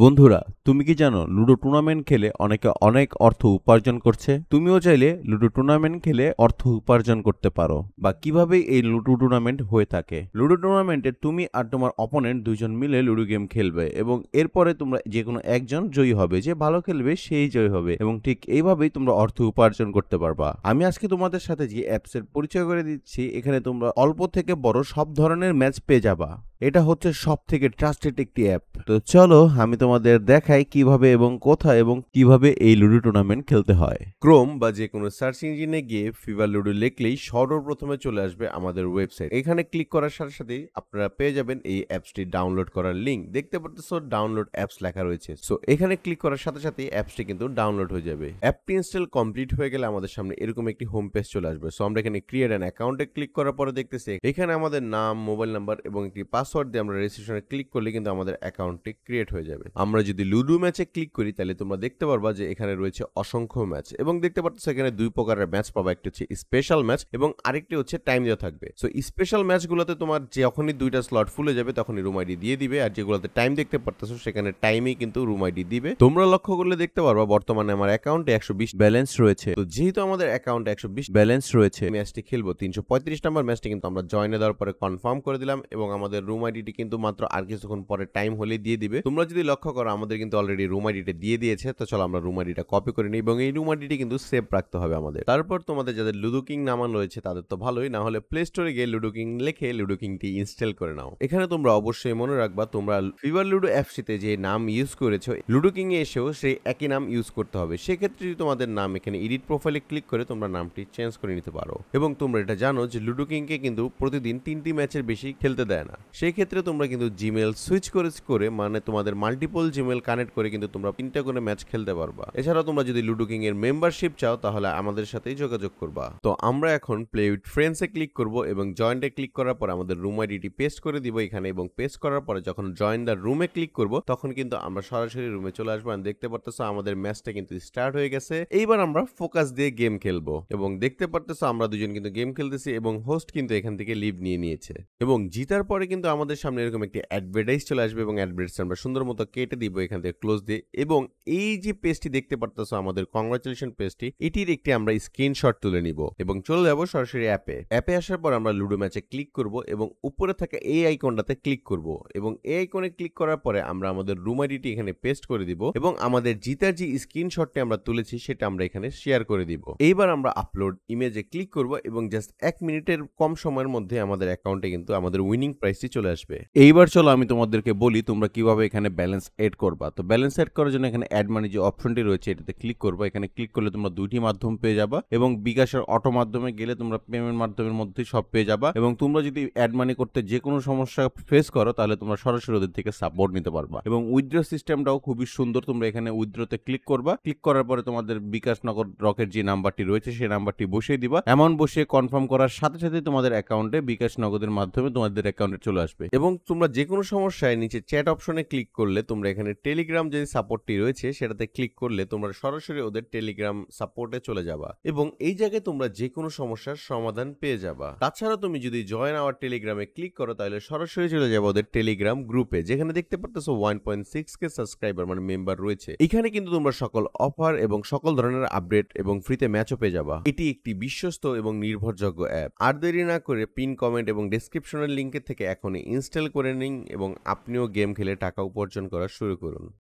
বন্ধুরা, তুমি কি জানো লুডো টুর্নামেন্ট খেলে অনেকে অনেক অর্থ উপার্জন করছে? তুমিও চাইলে লুডো টুর্নামেন্ট খেলে অর্থ উপার্জন করতে পারো। বা কিভাবে এই লুডো টুর্নামেন্ট হয়ে থাকে? লুডো টুর্নামেন্টে তুমি আর তোমার অপোনেন্ট দুইজন মিলে লুডো গেম খেলবে এবং এরপরে তোমরা যে কোনো একজন জয়ী হবে। যে ভালো খেলবে সেই জয়ী হবে এবং ঠিক এইভাবেই তোমরা অর্থ উপার্জন করতে পারবা। আমি আজকে তোমাদের সাথে যে অ্যাপসের পরিচয় করে দিচ্ছি, এখানে তোমরা অল্প থেকে বড় সব ধরনের ম্যাচ পেয়ে যাবা। এটা হচ্ছে সব থেকে ট্রাস্টেড একটি অ্যাপ। তো চলো আমি তোমাদের দেখাই কিভাবে এবং কোথায় এবং কিভাবে এই লুডো টুর্নামেন্ট খেলতে হয়। ক্রোম বা যে কোনো সার্চ ইঞ্জিনে গিয়ে ফিভার লুডো লিখলেই সর্বপ্রথমে চলে আসবে আমাদের ওয়েবসাইট। এখানে ক্লিক করার সাথে সাথেই আপনারা পেয়ে যাবেন এই অ্যাপসটি ডাউনলোড করার লিঙ্ক। দেখতে পারতেছো ডাউনলোড অ্যাপস লেখা রয়েছে। সো এখানে ক্লিক করার সাথে সাথেই অ্যাপসটি কিন্তু ডাউনলোড হয়ে যাবে। অ্যাপটি ইনস্টল কমপ্লিট হয়ে গেলে আমাদের সামনে এরকম একটি হোম পেজ চলে আসবে। সো আমরা এখানে ক্রিয়েট অ্যান অ্যাকাউন্টে ক্লিক করার পরে দেখতেছি এখানে আমাদের নাম, মোবাইল নাম্বার এবং একটি পাসওয়ার্ড দিয়ে আমরা রেজিস্ট্রেশনে ক্লিক করলে কিন্তু আমাদের অ্যাকাউন্টটি ক্রিয়েট হয়ে যাবে। আমরা যদি লুডো ম্যাচে ক্লিক করি তাহলে তোমরা দেখতে পারবা যে এখানে রয়েছে অসংখ্য ম্যাচ এবং দেখতে পাচ্ছ এখানে দুই প্রকারের ম্যাচ পাবা। একটি হচ্ছে স্পেশাল ম্যাচ এবং আরেকটি হচ্ছে টাইম দেওয়া থাকবে। সো স্পেশাল ম্যাচগুলোতে তোমার যখনই দুইটা স্লট ফুলে যাবে তখনই রুম আইডি দিয়ে দিবে, আর যেগুলোতে টাইম দেখতে পারতেছো সেখানে টাইমেই কিন্তু রুম আইডি দিবে। তোমরা লক্ষ্য করলে দেখতে পারবা বর্তমানে আমার অ্যাকাউন্টে 120 ব্যালেন্স রয়েছে। তো যেহেতু আমাদের অ্যাকাউন্টে 120 ব্যালেন্স রয়েছে, ম্যাচটি খেলবো 335 নাম্বার ম্যাচটি কিন্তু আমরা জয়েনে দেওয়ার পরে কনফার্ম করে দিলাম এবং আমাদের রুম আইডিটি কিন্তু মাত্র আর কিছুক্ষণ পরে টাইম হলে দিয়ে দিবে। তোমরা যদি লক্ষ্য করো আমাদের কিন্তু অলরেডি রুম আইডিটা দিয়ে দিয়েছে। তো চলো আমরা রুম আইডিটা কপি করে নিই এবং এই রুম আইডিটি কিন্তু সেভ রাখতে হবে আমাদের। তারপর তোমাদের যাদের লুডো কিং নামানো রয়েছে তাদের তো ভালোই, না হলে প্লে স্টোরে গিয়ে লুডো কিং লিখে লুডো কিংটি ইনস্টল করে নাও। এখানে তোমরা অবশ্যই মনে রাখবা তোমরা ফিভার লুডো অ্যাপসটিতে যে নাম ইউজ করেছো লুডো কিং এ এসেও সেই একই নাম ইউজ করতে হবে। সেক্ষেত্রে যদি তোমাদের নাম এখানে এডিট প্রোফাইলে ক্লিক করে তোমরা নামটি চেঞ্জ করে নিতে পারো। এবং তোমরা এটা জানো যে লুডো কিংকে কিন্তু প্রতিদিন 3টি ম্যাচের বেশি খেলতে দেয় না। সেই ক্ষেত্রে তোমরা কিন্তু জিমেল সুইচ করে মানে তোমাদের মাল্টিপল জিমেল কানেক্ট করে কিন্তু তোমরা 3টা করে ম্যাচ খেলতে পারবা। এছাড়াও তোমরা যদি লুডো কিং এর মেম্বারশিপ চাও তাহলে আমাদের সাথেই যোগাযোগ করবা। তো আমরা এখন play with friends A click করব এবং জয়েন্টে ক্লিক করার পর আমাদের রুম আইডিটি পেস্ট করে দিব এখানে এবং পেস্ট করার পরে যখন জয়েন দা রুমে ক্লিক করব তখন কিন্তু আমরা সরাসরি রুমে চলে আসবো। দেখতে পারতেছো আমাদের ম্যাচটা কিন্তু স্টার্ট হয়ে গেছে। এইবার আমরা ফোকাস দিয়ে গেম খেলবো এবং দেখতে পারতেছো আমরা দুজন কিন্তু গেম খেলতেছি এবং হোস্ট কিন্তু এখান থেকে লিভ নিয়ে নিয়েছে এবং জিতার পরে কিন্তু আমাদের সামনে এরকম একটি অ্যাডভার্টাইজ চলে আসবে এবং অ্যাডভার্টাইজ আমরা সুন্দর মতো কেটে দিব এখান থেকে ক্লোজ দিয়ে। এবং এই যে পেজটি দেখতে পারতেছো আমাদের কংগ্রাচুলেশন পেজটি, এটির একটি আমরা স্ক্রিনশট তুলে নিব এবং চলে যাব সরাসরি অ্যাপে আসার পর আমরা লুডো ম্যাচে ক্লিক করব এবং উপরে থাকা এই আইকনটাতে ক্লিক করব এবং এই আইকনে ক্লিক করার পরে আমরা আমাদের রুম আইডিটি এখানে পেস্ট করে দিব এবং আমাদের জিতার যে স্ক্রিনশটটি আমরা তুলেছি সেটা আমরা এখানে শেয়ার করে দিব। এইবার আমরা আপলোড ইমেজে ক্লিক করব এবং জাস্ট 1 মিনিটের কম সময়ের মধ্যে আমাদের অ্যাকাউন্টে কিন্তু আমাদের উইনিং প্রাইসটি চলে আসবে। এইবার চলো আমি তোমাদেরকে বলি তোমরা কিভাবে এখানে ব্যালেন্স এড করবা। তো ব্যালেন্স এড করার জন্য এখানে অ্যাড মানি যে অপশনটি রয়েছে এটাতে ক্লিক করবা। এখানে ক্লিক করলে তোমরা দুইটি মাধ্যম পেয়ে যাবা এবং বিকাশের অটো মাধ্যমে গেলে তোমরা পেমেন্ট মাধ্যমের মধ্যে সব পেয়ে যাবা এবং তোমরা যদি অ্যাড মানি করতে যে কোনো সমস্যা ফেস করো তাহলে তোমরা সরাসরি ওদের থেকে সাপোর্ট নিতে পারবা। এবং উইথড্র সিস্টেমটাও খুবই সুন্দর। তোমরা এখানে উইথড্রতে ক্লিক করবা, ক্লিক করার পরে তোমাদের বিকাশ নগর রকের যে নাম্বারটি রয়েছে সেই নাম্বারটি বসিয়ে দিবা। এমন বসিয়ে কনফার্ম করার সাথে সাথে তোমাদের অ্যাকাউন্টে বিকাশ নগদের মাধ্যমে তোমাদের অ্যাকাউন্টে চলে আসবে। এবং তোমরা যে কোনো সমস্যায় নিচে চ্যাট অপশনে ক্লিক করলে তোমরা এখানে টেলিগ্রাম যে সাপোর্টটি রয়েছে সেটাতে ক্লিক করলে তোমরা সরাসরি ওদের টেলিগ্রাম সাপোর্টে চলে যাবা এবং এই জায়গায় তোমরা যে কোনো সমস্যার সমাধান পেয়ে যাবা। তাছাড়া তুমি যদি জয়েন আওয়ার টেলিগ্রামে ক্লিক করো তাহলে সরাসরি চলে যাবে ওদের টেলিগ্রাম গ্রুপে, যেখানে দেখতে পারতেছো 1.6K সাবস্ক্রাইবার মানে মেম্বার রয়েছে। এখানে কিন্তু তোমরা সকল অফার এবং সকল ধরনের আপডেট এবং ফ্রিতে ম্যাচও পেয়ে যাবা। এটি একটি বিশ্বস্ত এবং নির্ভরযোগ্য অ্যাপ। আর দেরি না করে পিন কমেন্ট এবং ডেসক্রিপশনের লিঙ্কের থেকে এখনই ইনস্টল করে নিন এবং আপনিও গেম খেলে টাকা উপার্জন করা শুরু করুন।